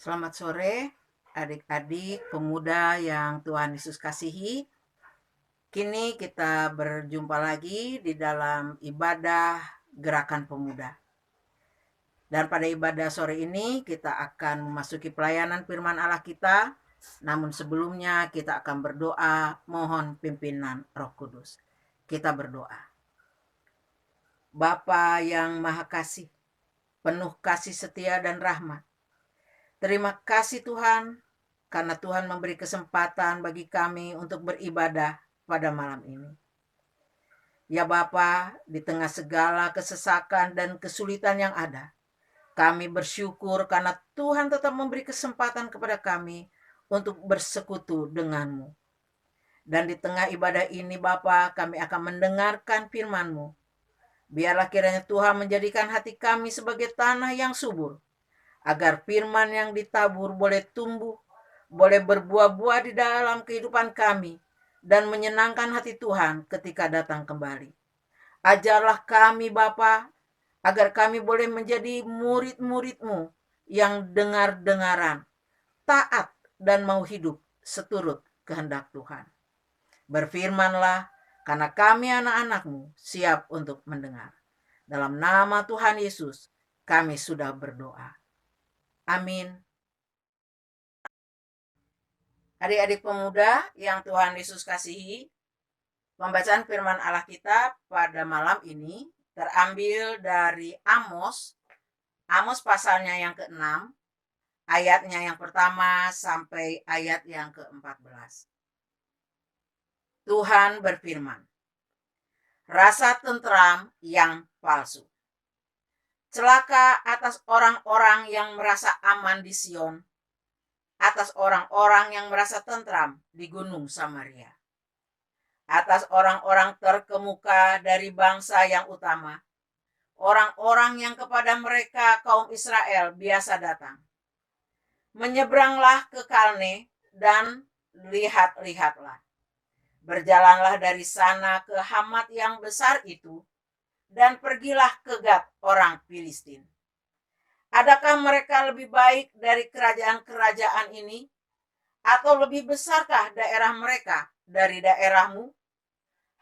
Selamat sore, adik-adik pemuda yang Tuhan Yesus kasihi. Kini kita berjumpa lagi di dalam ibadah Gerakan Pemuda. Dan pada ibadah sore ini kita akan memasuki pelayanan firman Allah kita. Namun sebelumnya kita akan berdoa mohon pimpinan Roh Kudus. Kita berdoa. Bapa yang Maha Kasih, penuh kasih setia dan rahmat. Terima kasih Tuhan, karena Tuhan memberi kesempatan bagi kami untuk beribadah pada malam ini. Ya Bapa, di tengah segala kesesakan dan kesulitan yang ada, kami bersyukur karena Tuhan tetap memberi kesempatan kepada kami untuk bersekutu denganmu. Dan di tengah ibadah ini Bapa, kami akan mendengarkan firman-Mu. Biarlah kiranya Tuhan menjadikan hati kami sebagai tanah yang subur, agar firman yang ditabur boleh tumbuh, boleh berbuah-buah di dalam kehidupan kami, dan menyenangkan hati Tuhan ketika datang kembali. Ajarlah kami Bapa, agar kami boleh menjadi murid-murid-Mu yang dengar-dengaran, taat dan mau hidup seturut kehendak Tuhan. Berfirmanlah, karena kami anak-anak-Mu siap untuk mendengar. Dalam nama Tuhan Yesus, kami sudah berdoa. Amin. Adik-adik pemuda yang Tuhan Yesus kasihi, pembacaan firman Allah kita pada malam ini terambil dari Amos pasalnya yang ke-6, ayatnya yang pertama sampai ayat yang ke-14. Tuhan berfirman, rasa tentram yang palsu. Celaka atas orang-orang yang merasa aman di Sion, atas orang-orang yang merasa tentram di Gunung Samaria, atas orang-orang terkemuka dari bangsa yang utama, orang-orang yang kepada mereka kaum Israel biasa datang. Menyeberanglah ke Kalne dan lihat-lihatlah. Berjalanlah dari sana ke Hamat yang besar itu, dan pergilah ke Gat orang Filistin. Adakah mereka lebih baik dari kerajaan-kerajaan ini? Atau lebih besarkah daerah mereka dari daerahmu?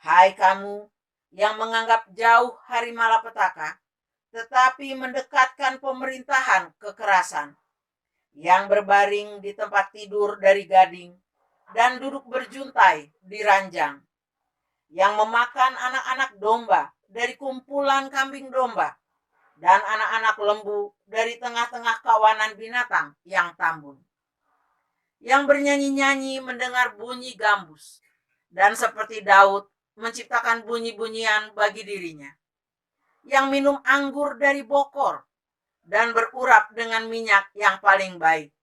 Hai kamu yang menganggap jauh hari malapetaka, tetapi mendekatkan pemerintahan kekerasan, yang berbaring di tempat tidur dari gading, dan duduk berjuntai di ranjang, yang memakan anak-anak domba dari kumpulan kambing domba, dan anak-anak lembu dari tengah-tengah kawanan binatang yang tambun, yang bernyanyi-nyanyi mendengar bunyi gambus, dan seperti Daud menciptakan bunyi-bunyian bagi dirinya, yang minum anggur dari bokor, dan berurap dengan minyak yang paling baik,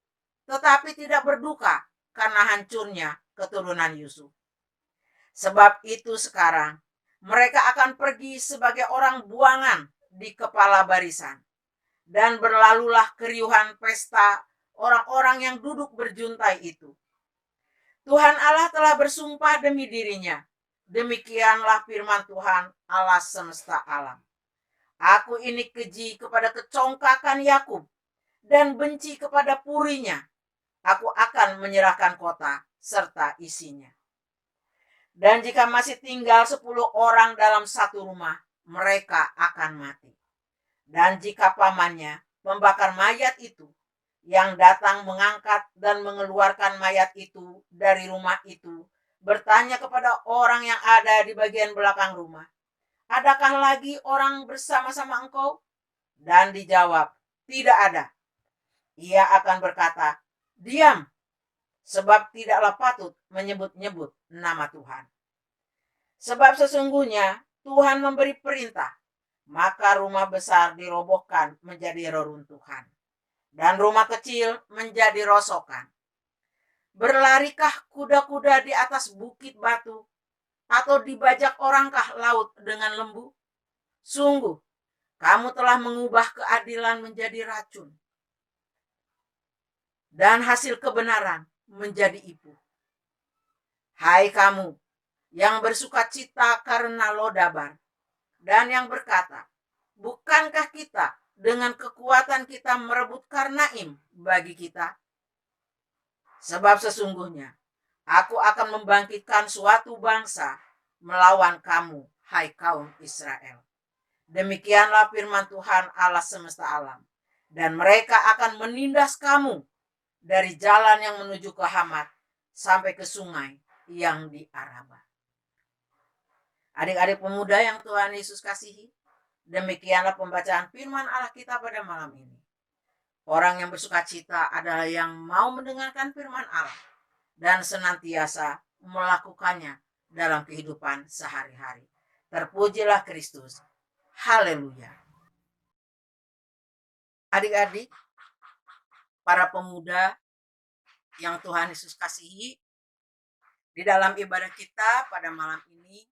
tetapi tidak berduka karena hancurnya keturunan Yusuf. Sebab itu sekarang mereka akan pergi sebagai orang buangan di kepala barisan, dan berlalulah keriuhan pesta orang-orang yang duduk berjuntai itu. Tuhan Allah telah bersumpah demi dirinya. Demikianlah firman Tuhan Allah semesta alam. Aku ini keji kepada kecongkakan Yakub dan benci kepada purinya. Aku akan menyerahkan kota serta isinya. Dan jika masih tinggal 10 orang dalam satu rumah, mereka akan mati. Dan jika pamannya membakar mayat itu, yang datang mengangkat dan mengeluarkan mayat itu dari rumah itu, bertanya kepada orang yang ada di bagian belakang rumah, adakah lagi orang bersama-sama engkau? Dan dijawab, tidak ada. Ia akan berkata, diam, sebab tidaklah patut menyebut-nyebut nama Tuhan. Sebab sesungguhnya Tuhan memberi perintah, maka rumah besar dirobohkan menjadi reruntuhan, dan rumah kecil menjadi rosokan. Berlarikah kuda-kuda di atas bukit batu, atau dibajak orangkah laut dengan lembu? Sungguh, kamu telah mengubah keadilan menjadi racun, dan hasil kebenaran menjadi ibu. Hai kamu yang bersuka cita karena Lodabar, dan yang berkata, bukankah kita dengan kekuatan kita merebut Karnaim bagi kita? Sebab sesungguhnya aku akan membangkitkan suatu bangsa melawan kamu, hai kaum Israel. Demikianlah firman Tuhan Allah semesta alam. Dan mereka akan menindas kamu dari jalan yang menuju ke Hamat sampai ke sungai yang di Araba. Adik-adik pemuda yang Tuhan Yesus kasihi, demikianlah pembacaan firman Allah kita pada malam ini. Orang yang bersukacita adalah yang mau mendengarkan firman Allah dan senantiasa melakukannya dalam kehidupan sehari-hari. Terpujilah Kristus. Haleluya. Adik-adik, para pemuda yang Tuhan Yesus kasihi, di dalam ibadah kita pada malam ini,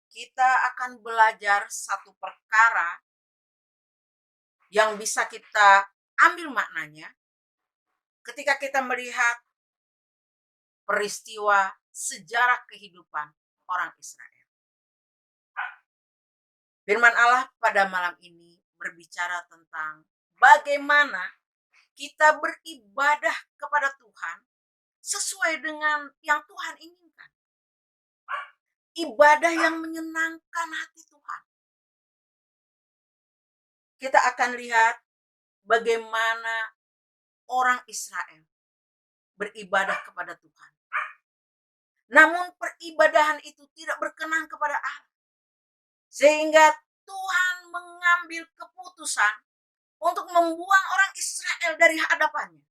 kita akan belajar satu perkara yang bisa kita ambil maknanya ketika kita melihat peristiwa sejarah kehidupan orang Israel. Firman Allah pada malam ini berbicara tentang bagaimana kita beribadah kepada Tuhan sesuai dengan yang Tuhan inginkan. Ibadah yang menyenangkan hati Tuhan. Kita akan lihat bagaimana orang Israel beribadah kepada Tuhan. Namun peribadahan itu tidak berkenan kepada Allah. Sehingga Tuhan mengambil keputusan untuk membuang orang Israel dari hadapannya.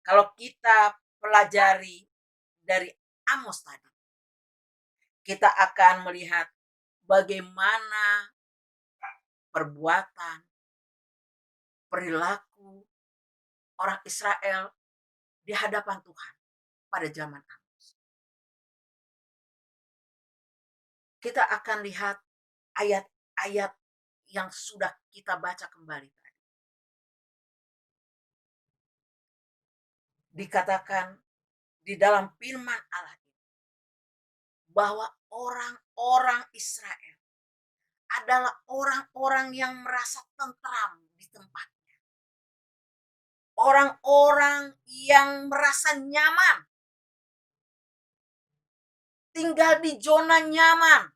Kalau kita pelajari dari Amos tadi, kita akan melihat bagaimana perbuatan, perilaku orang Israel di hadapan Tuhan pada zaman Amos. Kita akan lihat ayat-ayat yang sudah kita baca kembali tadi. Dikatakan di dalam firman Allah ini bahwa orang-orang Israel adalah orang-orang yang merasa tentram di tempatnya. Orang-orang yang merasa nyaman. Tinggal di zona nyaman.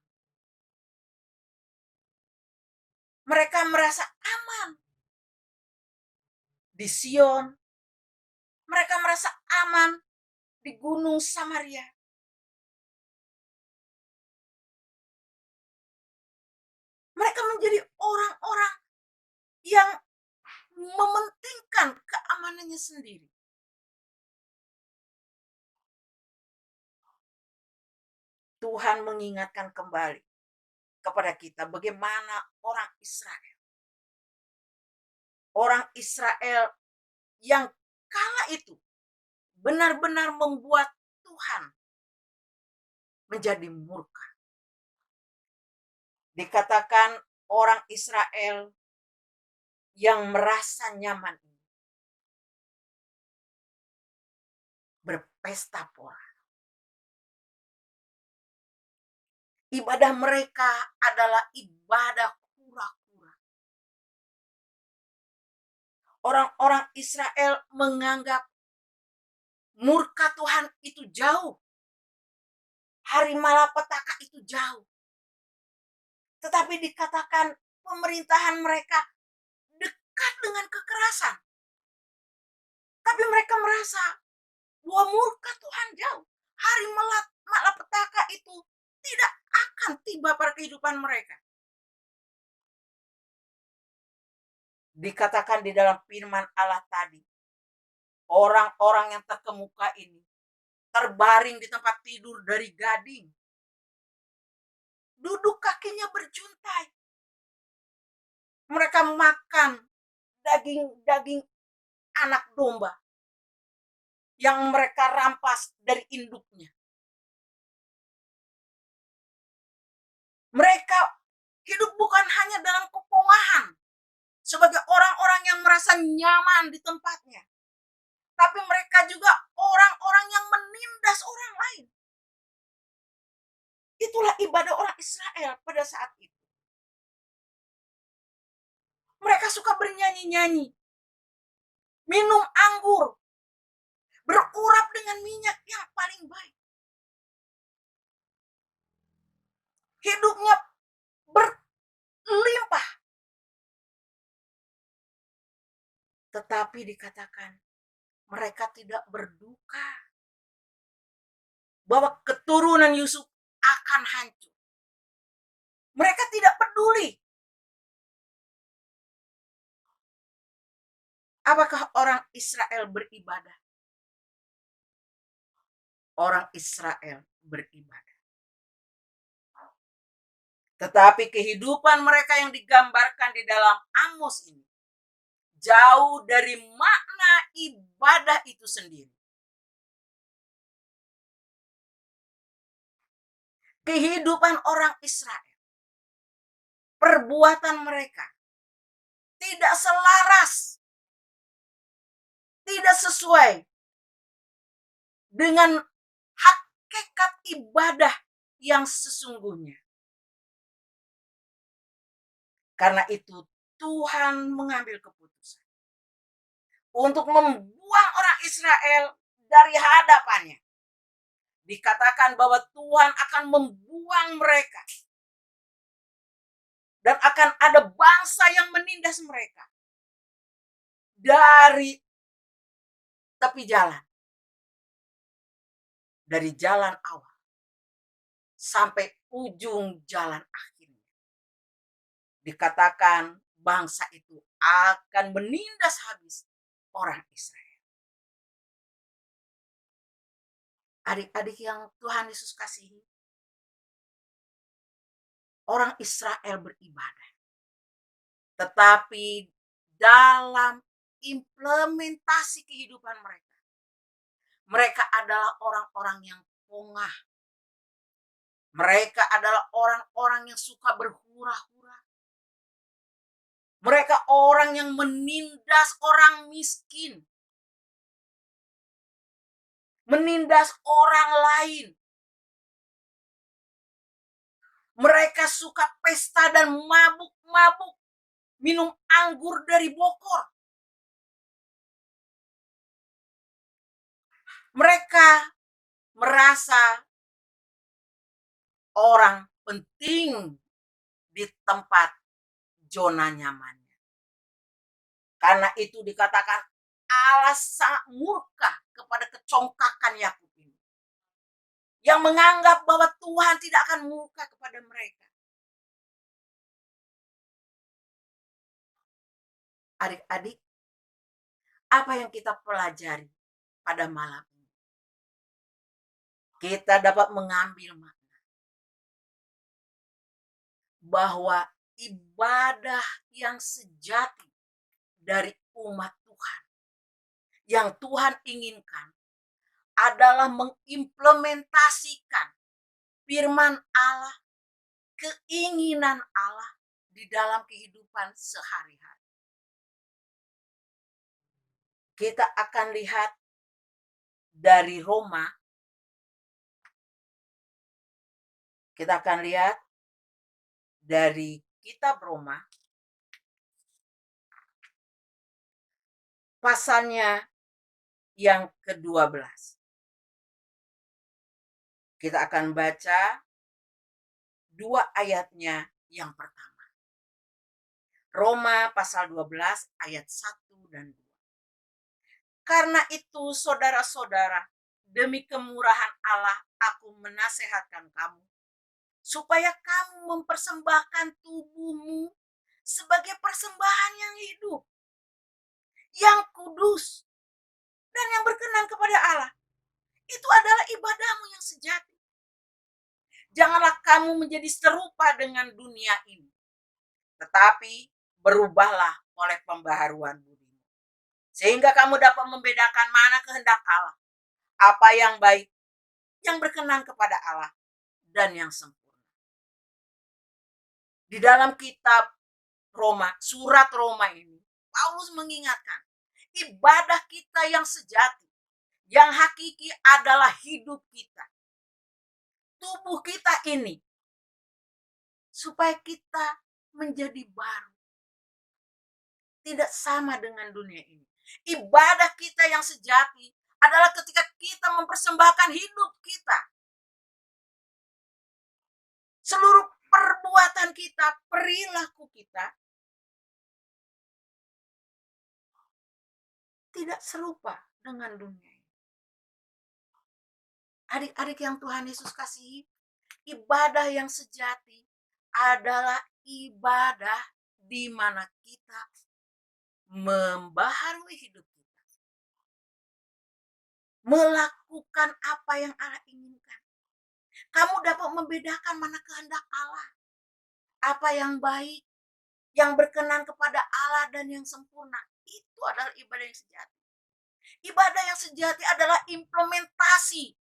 Mereka merasa aman. Di Sion. Mereka merasa aman di Gunung Samaria. Mereka menjadi orang-orang yang mementingkan keamanannya sendiri. Tuhan mengingatkan kembali kepada kita bagaimana orang Israel. Orang Israel yang kala itu benar-benar membuat Tuhan menjadi murka. Dikatakan orang Israel yang merasa nyaman ini berpesta pora. Ibadah mereka adalah ibadah kura-kura. Orang-orang Israel menganggap murka Tuhan itu jauh. Hari malapetaka itu jauh. Tetapi dikatakan pemerintahan mereka dekat dengan kekerasan. Tapi mereka merasa bahwa murka Tuhan jauh. Hari malapetaka itu tidak akan tiba pada kehidupan mereka. Dikatakan di dalam firman Allah tadi, orang-orang yang terkemuka ini terbaring di tempat tidur dari gading. Duduk kakinya berjuntai. Mereka makan daging anak domba yang mereka rampas dari induknya. Mereka hidup bukan hanya dalam kepongahan sebagai orang-orang yang merasa nyaman di tempatnya, tapi mereka juga orang-orang yang menindas orang lain. Itulah ibadah orang Israel pada saat itu. Mereka suka bernyanyi-nyanyi. minum anggur, berurap dengan minyak yang paling baik. Hidupnya berlimpah. Tetapi dikatakan mereka tidak berduka bahwa keturunan Yusuf akan hancur. Mereka tidak peduli. Apakah orang Israel beribadah? Orang Israel beribadah. Tetapi kehidupan mereka yang digambarkan di dalam Amos ini jauh dari makna ibadah itu sendiri. Kehidupan orang Israel, perbuatan mereka tidak selaras, tidak sesuai dengan hakikat ibadah yang sesungguhnya. Karena itu Tuhan mengambil keputusan untuk membuang orang Israel dari hadapannya. Dikatakan bahwa Tuhan akan membuang mereka. Dan akan ada bangsa yang menindas mereka dari tepi jalan. Dari jalan awal sampai ujung jalan akhirnya. Dikatakan bangsa itu akan menindas habis orang Israel. Adik-adik yang Tuhan Yesus kasihi, orang Israel beribadah. Tetapi dalam implementasi kehidupan mereka, mereka adalah orang-orang yang pongah. Mereka adalah orang-orang yang suka berhura-hura. Mereka orang yang menindas orang miskin. Menindas orang lain. Mereka suka pesta dan mabuk-mabuk. Minum anggur dari bokor. Mereka merasa orang penting di tempat zona nyamannya. Karena itu dikatakan Allah sangat murka kepada kecongkakan Yakub ini. Yang menganggap bahwa Tuhan tidak akan murka kepada mereka. Adik-adik, apa yang kita pelajari pada malam ini? Kita dapat mengambil makna bahwa ibadah yang sejati dari umat Tuhan, yang Tuhan inginkan adalah mengimplementasikan firman Allah, keinginan Allah di dalam kehidupan sehari-hari. Kita akan lihat dari Roma, kita akan lihat dari kitab Roma, pasalnya yang ke-12. Kita akan baca 2 ayatnya yang pertama. Roma pasal 12 ayat 1 dan 2. Karena itu saudara-saudara, demi kemurahan Allah aku menasehatkan kamu, supaya kamu mempersembahkan tubuhmu sebagai persembahan yang hidup, yang kudus, dan yang berkenan kepada Allah. Itu adalah ibadahmu yang sejati. Janganlah kamu menjadi serupa dengan dunia ini, tetapi berubahlah oleh pembaharuan budimu, sehingga kamu dapat membedakan mana kehendak Allah, apa yang baik, yang berkenan kepada Allah, dan yang sempurna. Di dalam kitab Roma, surat Roma ini, Paulus mengingatkan, ibadah kita yang sejati, yang hakiki adalah hidup kita. Tubuh kita ini, supaya kita menjadi baru. tidak sama dengan dunia ini. Ibadah kita yang sejati adalah ketika kita mempersembahkan hidup kita, seluruh perbuatan kita, perilaku kita tidak serupa dengan dunia ini. Adik-adik yang Tuhan Yesus kasihi, ibadah yang sejati adalah ibadah di mana kita membaharui hidup kita, melakukan apa yang Allah inginkan. Kamu dapat membedakan mana kehendak Allah, apa yang baik, yang berkenan kepada Allah dan yang sempurna. Itu adalah ibadah yang sejati. Ibadah yang sejati adalah implementasi,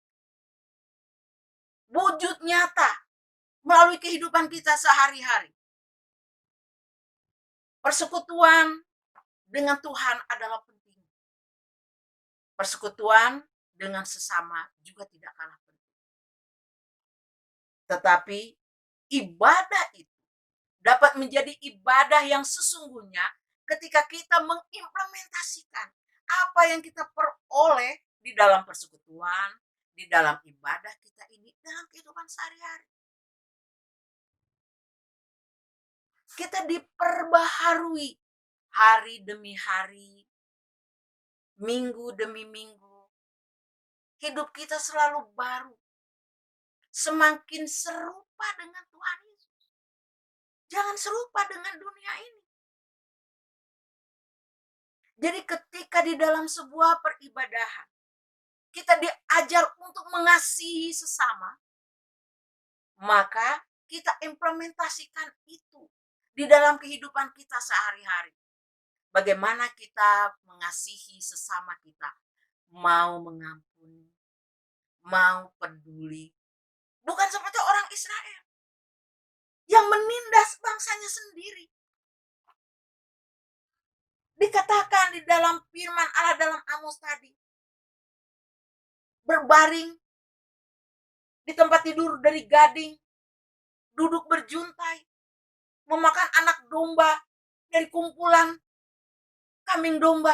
wujud nyata melalui kehidupan kita sehari-hari. Persekutuan dengan Tuhan adalah penting. Persekutuan dengan sesama juga tidak kalah penting. Tetapi ibadah itu dapat menjadi ibadah yang sesungguhnya ketika kita mengimplementasikan apa yang kita peroleh di dalam persekutuan, di dalam ibadah kita ini, dalam kehidupan sehari-hari. Kita diperbaharui hari demi hari, minggu demi minggu. Hidup kita selalu baru. Semakin serupa dengan Tuhan Yesus. Jangan serupa dengan dunia ini. Jadi ketika di dalam sebuah peribadahan, kita diajar untuk mengasihi sesama, maka kita implementasikan itu di dalam kehidupan kita sehari-hari. Bagaimana kita mengasihi sesama kita, mau mengampuni, mau peduli. Bukan seperti orang Israel yang menindas bangsanya sendiri. Dikatakan di dalam firman Allah dalam Amos tadi, berbaring di tempat tidur dari gading, duduk berjuntai, memakan anak domba dari kumpulan kambing domba,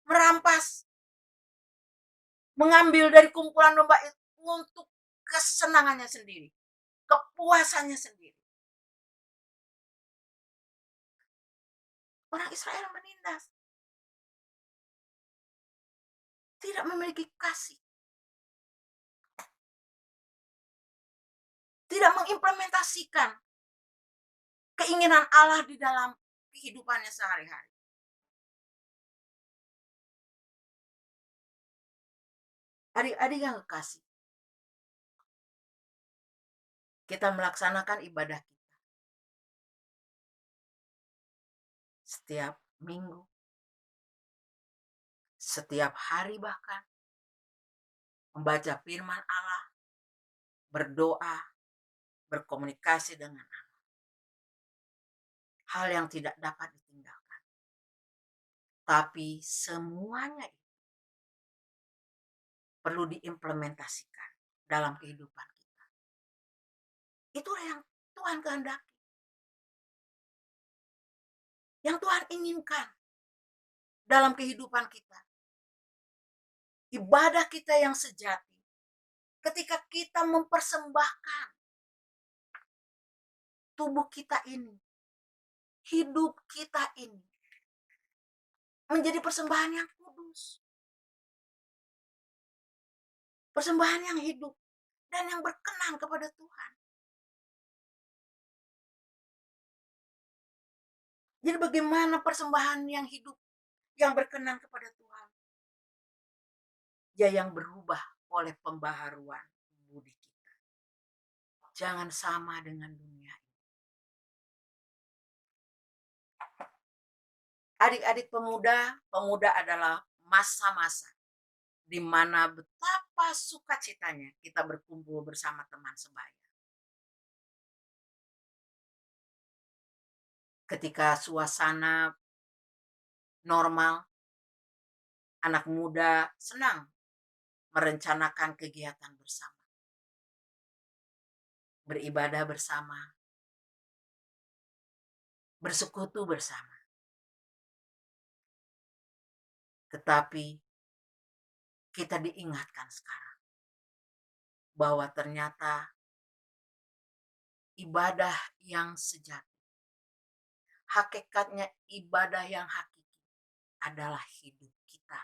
merampas, mengambil dari kumpulan domba itu untuk kesenangannya sendiri, kepuasannya sendiri. Orang Israel menindas, tidak memiliki kasih, tidak mengimplementasikan keinginan Allah di dalam kehidupannya sehari-hari. Adik-adik yang kekasih, kita melaksanakan ibadah kita setiap minggu, setiap hari bahkan, membaca firman Allah, berdoa, berkomunikasi dengan Allah. Hal yang tidak dapat ditinggalkan. Tapi semuanya itu perlu diimplementasikan dalam kehidupan kita. Itulah yang Tuhan kehendaki. Yang Tuhan inginkan dalam kehidupan kita. Ibadah kita yang sejati. Ketika kita mempersembahkan tubuh kita ini, hidup kita ini, menjadi persembahan yang kudus. Persembahan yang hidup dan yang berkenan kepada Tuhan. Jadi bagaimana persembahan yang hidup, yang berkenan kepada Tuhan? Ya yang berubah oleh pembaharuan budi kita. Jangan sama dengan dunia ini. Adik-adik pemuda, pemuda adalah masa-masa di mana betapa sukacitanya kita berkumpul bersama teman sebaya. Ketika suasana normal, anak muda senang merencanakan kegiatan bersama. Beribadah bersama, bersekutu bersama. Tetapi kita diingatkan sekarang bahwa ternyata ibadah yang sejati, hakikatnya ibadah yang hakiki adalah hidup kita.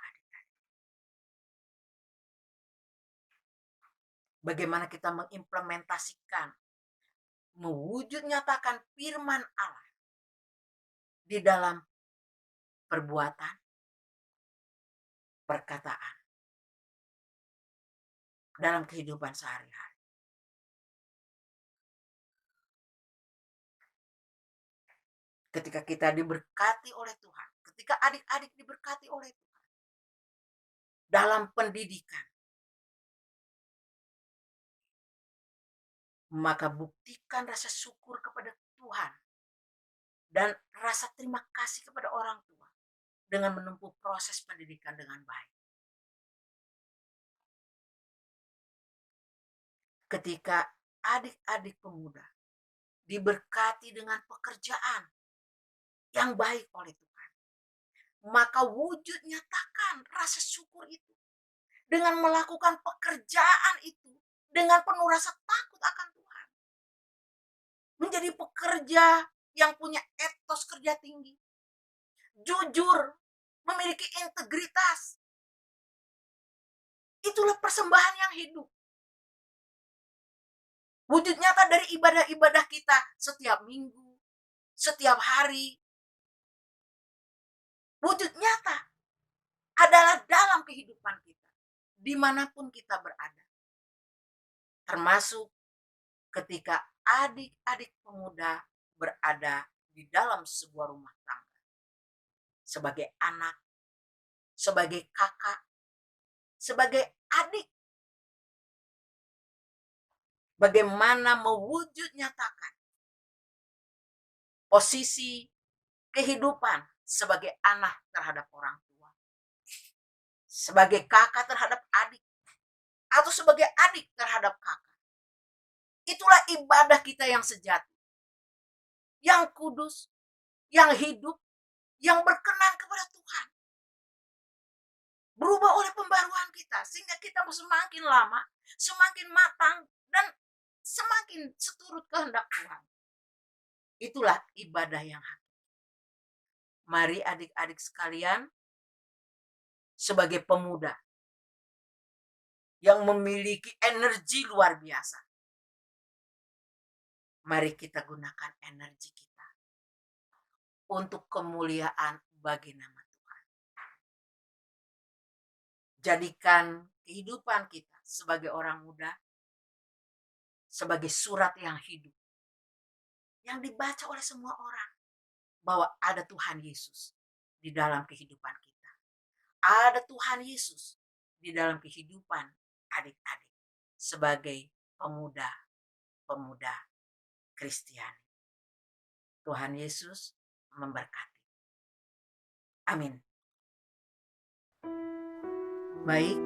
Bagaimana kita mengimplementasikan, mewujud nyatakan firman Allah di dalam perbuatan, perkataan, dalam kehidupan sehari-hari. Ketika kita diberkati oleh Tuhan, ketika adik-adik diberkati oleh Tuhan dalam pendidikan, maka buktikan rasa syukur kepada Tuhan dan rasa terima kasih kepada orang tua dengan menempuh proses pendidikan dengan baik. Ketika adik-adik pemuda diberkati dengan pekerjaan yang baik oleh Tuhan, maka wujud nyatakan rasa syukur itu dengan melakukan pekerjaan itu dengan penuh rasa takut akan Tuhan. Menjadi pekerja yang punya etos kerja tinggi, jujur, memiliki integritas. Itulah persembahan yang hidup. Wujud nyata dari ibadah-ibadah kita setiap minggu, setiap hari. Wujud nyata adalah dalam kehidupan kita, dimanapun kita berada. Termasuk ketika adik-adik pemuda berada di dalam sebuah rumah tangga. Sebagai anak, sebagai kakak, sebagai adik. Bagaimana mewujud nyatakan posisi kehidupan sebagai anak terhadap orang tua, sebagai kakak terhadap adik, atau sebagai adik terhadap kakak. Itulah ibadah kita yang sejati, yang kudus, yang hidup, yang berkenan kepada Tuhan. Berubah oleh pembaruan kita, sehingga kita semakin lama, semakin matang, dan semakin seturut kehendak Tuhan. Itulah ibadah yang hakiki. Mari adik-adik sekalian, sebagai pemuda yang memiliki energi luar biasa, mari kita gunakan energi kita untuk kemuliaan bagi nama Tuhan. Jadikan kehidupan kita sebagai orang muda sebagai surat yang hidup, yang dibaca oleh semua orang, bahwa ada Tuhan Yesus di dalam kehidupan kita. Ada Tuhan Yesus di dalam kehidupan adik-adik sebagai pemuda-pemuda Kristiani. Tuhan Yesus memberkati. Amin. Baik,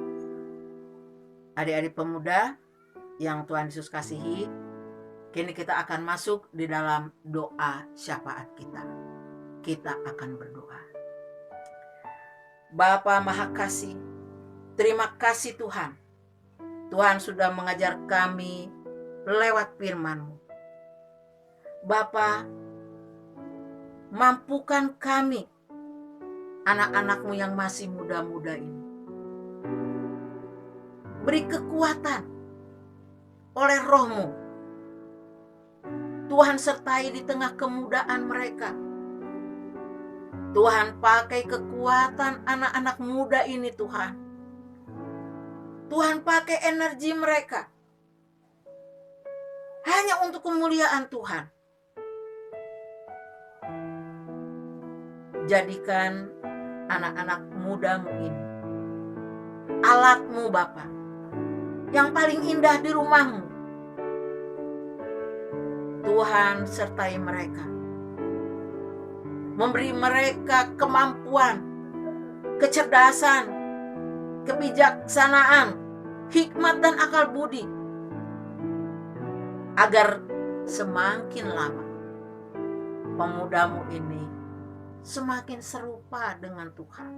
adik-adik pemuda yang Tuhan Yesus kasihi, kini kita akan masuk di dalam doa syafaat kita. Kita akan berdoa. Bapa Maha Kasih, terima kasih Tuhan. Tuhan sudah mengajar kami lewat firman-Mu. Bapa, mampukan kami, anak-anak-Mu yang masih muda-muda ini. Beri kekuatan oleh Roh-Mu. Tuhan sertai di tengah kemudaan mereka. Tuhan pakai kekuatan anak-anak muda ini Tuhan. Tuhan pakai energi mereka hanya untuk kemuliaan Tuhan. Jadikan anak-anak muda-Mu ini alat-Mu Bapa, yang paling indah di rumah-Mu. Tuhan sertai mereka, memberi mereka kemampuan, kecerdasan, kebijaksanaan, hikmat dan akal budi, agar semakin lama pemuda-Mu ini semakin serupa dengan Tuhan.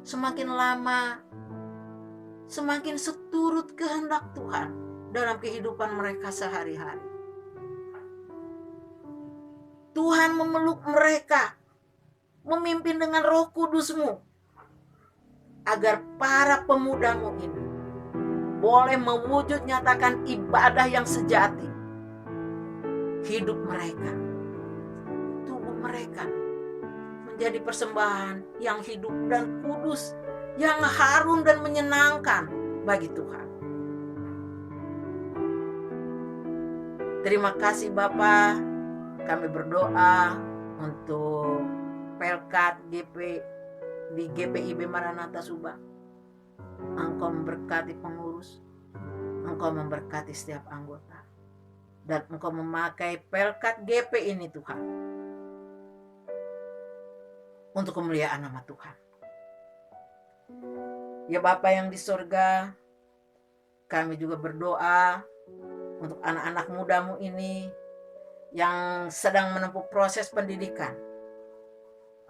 semakin lama, semakin seturut kehendak Tuhan dalam kehidupan mereka sehari-hari. Tuhan memeluk mereka, memimpin dengan Roh Kudus-Mu, agar para pemuda-Mu ini boleh mewujud nyatakan ibadah yang sejati. Hidup mereka, tubuh mereka menjadi persembahan yang hidup dan kudus, yang harum dan menyenangkan bagi Tuhan. Terima kasih Bapa. Kami berdoa untuk Pelkat GP di GPIB Maranatha Subang. Engkau memberkati pengurus, Engkau memberkati setiap anggota, dan Engkau memakai Pelkat GP ini Tuhan untuk kemuliaan nama Tuhan. Ya Bapa yang di surga, kami juga berdoa untuk anak-anak muda-Mu ini yang sedang menempuh proses pendidikan.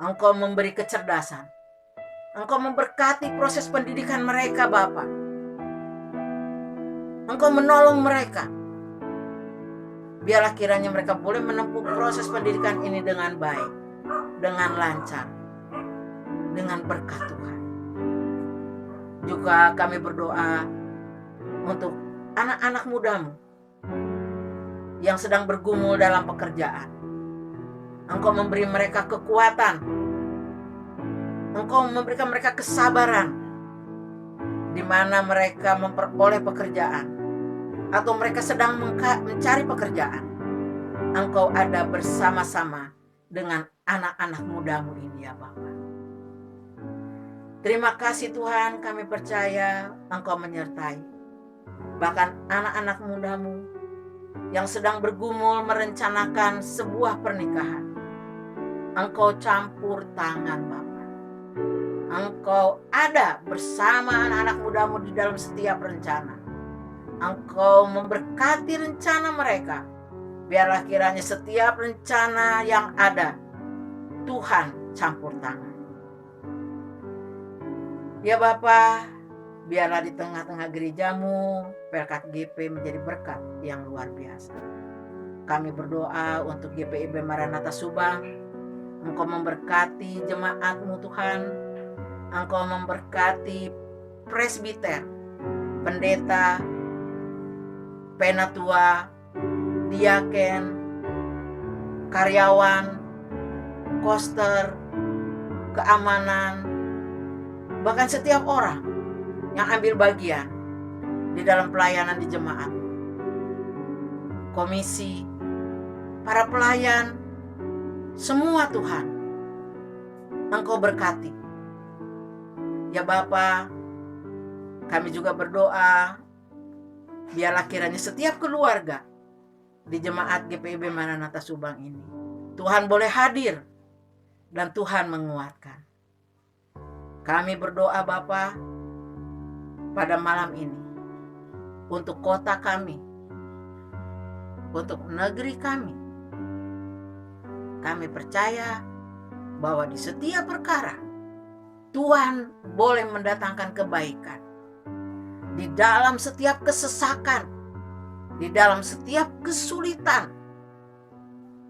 Engkau memberi kecerdasan, Engkau memberkati proses pendidikan mereka Bapa. Engkau menolong mereka. Biarlah kiranya mereka boleh menempuh proses pendidikan ini dengan baik, dengan lancar, dengan berkat Tuhan. Juga kami berdoa untuk anak-anak muda-Mu yang sedang bergumul dalam pekerjaan. Engkau memberi mereka kekuatan, Engkau memberikan mereka kesabaran, di mana mereka memperoleh pekerjaan atau mereka sedang mencari pekerjaan. Engkau ada bersama-sama dengan anak-anak muda-Mu ini ya Bapa. Terima kasih Tuhan, kami percaya Engkau menyertai bahkan anak-anak muda-Mu yang sedang bergumul merencanakan sebuah pernikahan. Engkau campur tangan Bapa. Engkau ada bersama anak-anak muda-Mu di dalam setiap rencana. Engkau memberkati rencana mereka. Biarlah kiranya setiap rencana yang ada, Tuhan campur tangan. Ya Bapa, biarlah di tengah-tengah gereja-Mu, Pelkat GP menjadi berkat yang luar biasa. Kami berdoa untuk GPIB Maranatha Subang. Engkau memberkati jemaat-Mu Tuhan. Engkau memberkati presbiter, pendeta, penatua, diaken, karyawan, koster, keamanan, bahkan setiap orang yang ambil bagian di dalam pelayanan di jemaat, komisi, para pelayan, semua Tuhan, Engkau berkati. Ya Bapa, kami juga berdoa, biarlah kiranya setiap keluarga di jemaat GPIB Maranatha Subang ini, Tuhan boleh hadir dan Tuhan menguatkan. Kami berdoa Bapa pada malam ini untuk kota kami, untuk negeri kami. Kami percaya bahwa di setiap perkara Tuhan boleh mendatangkan kebaikan. Di dalam setiap kesesakan, di dalam setiap kesulitan,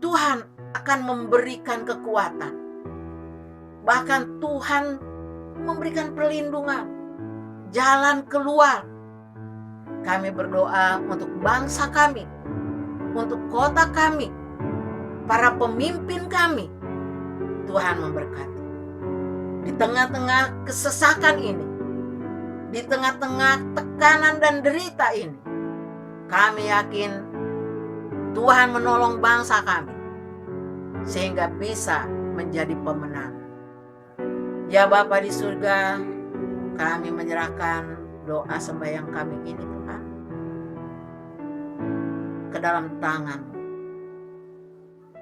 Tuhan akan memberikan kekuatan. Bahkan Tuhan memberikan perlindungan, jalan keluar. Kami berdoa untuk bangsa kami, untuk kota kami, para pemimpin kami. Tuhan memberkati. Di tengah-tengah kesesakan ini, di tengah-tengah tekanan dan derita ini, kami yakin Tuhan menolong bangsa kami sehingga bisa menjadi pemenang. Ya Bapa di surga, kami menyerahkan doa sembahyang kami ini Tuhan ke dalam tangan-Mu.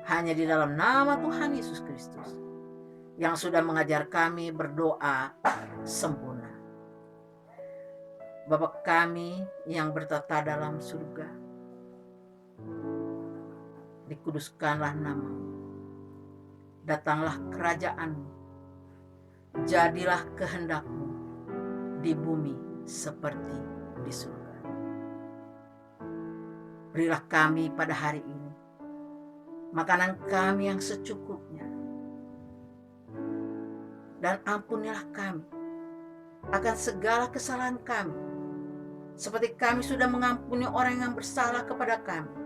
Hanya di dalam nama Tuhan Yesus Kristus yang sudah mengajar kami berdoa sempurna. Bapa kami yang bertata dalam surga, dikuduskanlah nama-Mu, datanglah kerajaan-Mu, jadilah kehendak-Mu di bumi seperti di surga. Berilah kami pada hari ini makanan kami yang secukupnya, dan ampunilah kami akan segala kesalahan kami, seperti kami sudah mengampuni orang yang bersalah kepada kami.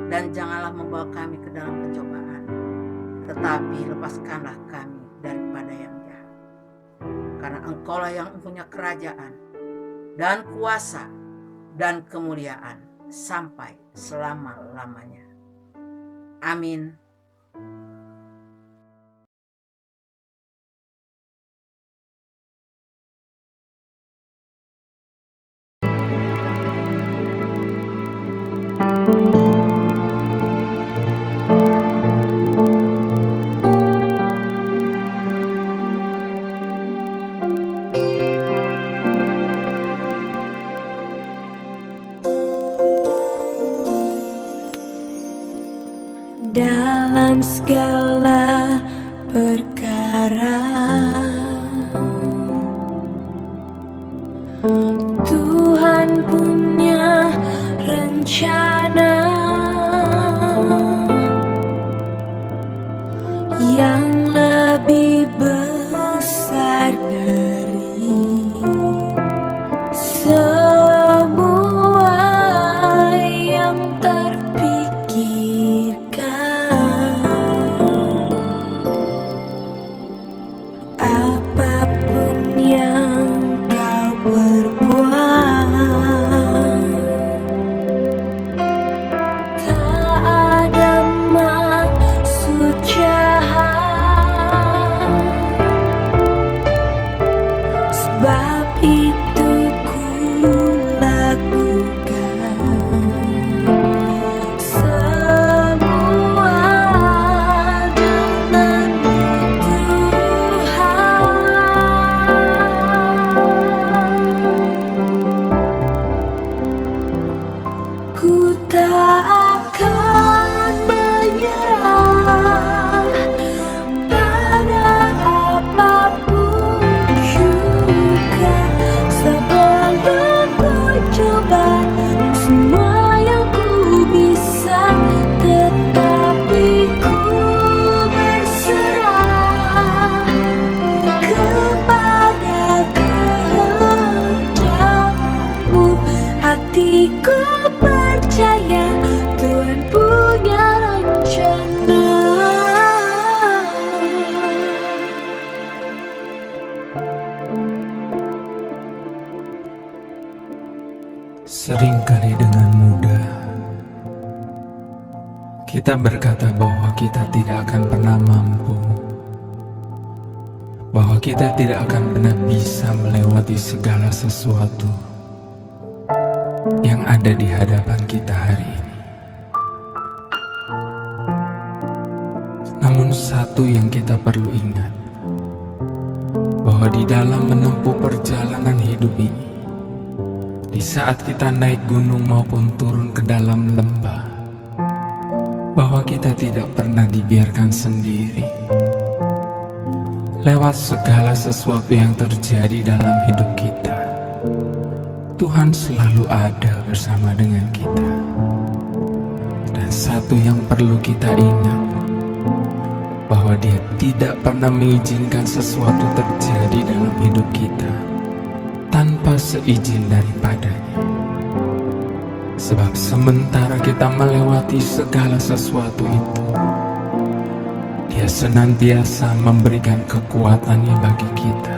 Dan janganlah membawa kami ke dalam pencobaan, tetapi lepaskanlah kami daripada yang jahat. Karena Engkaulah yang mempunyai kerajaan dan kuasa dan kemuliaan sampai selama-lamanya. Amin. Dalam segala perkara Tuhan punya rencana yang lebih besar dari semua yang apapun yang kau perbuat, tak ada maksud jahat. Sebab itu ku lakukan semua ku tak akan menyerah pada apapun juga. Sebelum ku coba semua yang ku bisa, tetapi ku berserah kepada kehendak-Mu. Hatiku percaya Tuhan punya rencana. Seringkali dengan mudah kita berkata bahwa kita tidak akan pernah mampu, bahwa kita tidak akan pernah bisa melewati segala sesuatu yang ada di hadapan kita hari ini. Namun satu yang kita perlu ingat, bahwa di dalam menempuh perjalanan hidup ini, di saat kita naik gunung maupun turun ke dalam lembah, bahwa kita tidak pernah dibiarkan sendiri. Lewat segala sesuatu yang terjadi dalam hidup kita, Tuhan selalu ada bersama dengan kita. Dan satu yang perlu kita ingat, bahwa Dia tidak pernah mengizinkan sesuatu terjadi dalam hidup kita tanpa seizin daripadanya. Sebab sementara kita melewati segala sesuatu itu, Dia senantiasa memberikan kekuatannya bagi kita,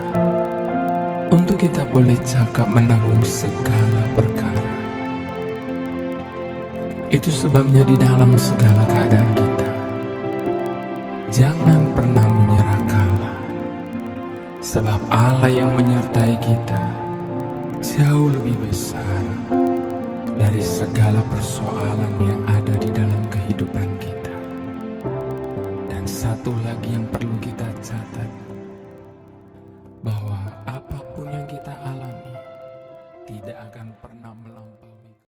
untuk kita boleh cakap menanggung segala perkara. Itu sebabnya di dalam segala keadaan kita, jangan pernah menyerah kalah. Sebab Allah yang menyertai kita jauh lebih besar dari segala persoalan yang ada di dalam kehidupan kita. Dan satu lagi yang perlu kita catat, bahwa apapun yang kita alami tidak akan pernah melampaui